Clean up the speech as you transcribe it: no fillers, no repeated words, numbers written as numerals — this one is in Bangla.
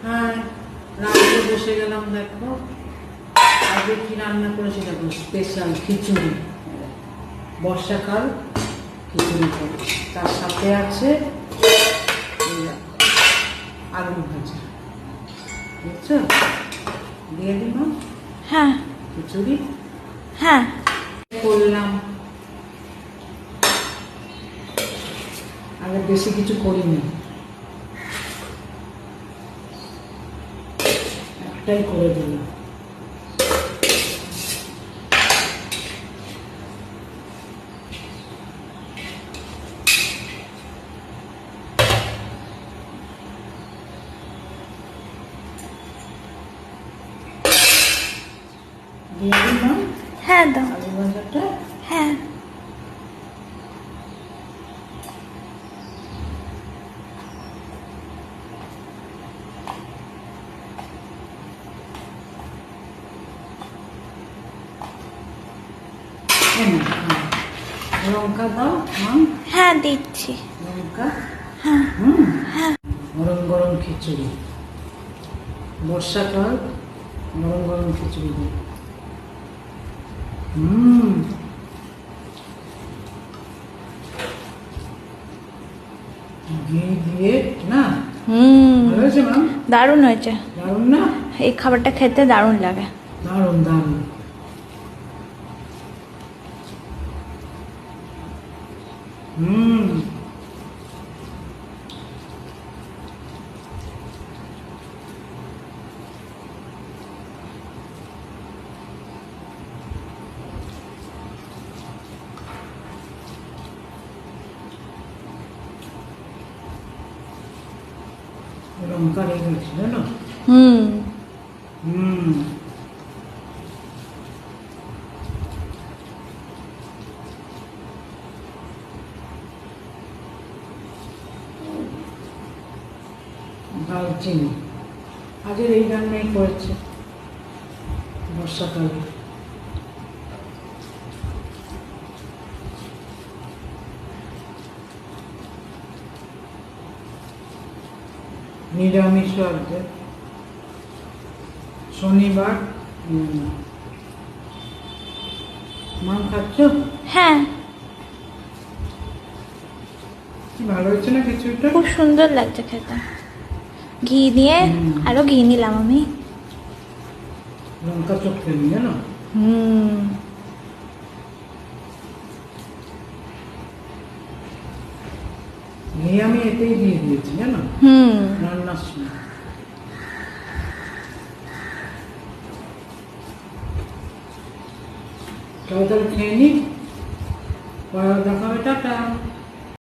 হ্যাঁ, রান্নাতে বসে গেলাম। দেখো আগে কি রান্না করেছি, দেখো স্পেশাল খিচুড়ি, বর্ষাকাল খিচুড়ি করে। তার সাথে আছে আলু ভাজা, বুঝছো? দিয়ে দিন। হ্যাঁ খিচুড়ি হ্যাঁ করলাম, আগে বেশি কিছু করিনি, একটাই করে দিলাম। দিয়ে দিলাম হ্যাঁ দাও। আলু ভাজাটা। হ্যাঁ লঙ্কা দাও। হ্যাঁ দিচ্ছি। লঙ্কা। হ্যাঁ হ্যাঁ গরম গরম খিচুড়ি, বর্ষাকাল গরম গরম খিচুড়ি দিই। ঘি দিয়ে না, ভালো হয়েছে ম্যাম? দারুণ হয়েছে। দারুণ না? এই খাবারটা খেতে দারুণ লাগে। দারুণ দারুণ। লঙ্কা রেখে গেছি জানো? দারচিনি আজের এই রান্নাই করেছে বর্ষাকালে। নিরামিষ আছে, শনিবার। মাম খাচ্ছ? হ্যাঁ ভালো হয়েছে না খিচুড়িটা? খুব সুন্দর লাগছে খেতে। ঘি দিয়ে আরো ঘি নিলাম আমি। লঙ্কা চটকে নিয়ে জানো? ঘি আমি এতেই দিয়ে দিয়েছি জানো, রান্নার সময়। তাহলে খেয়ে নি, পরে দেখা হবে। টাটা।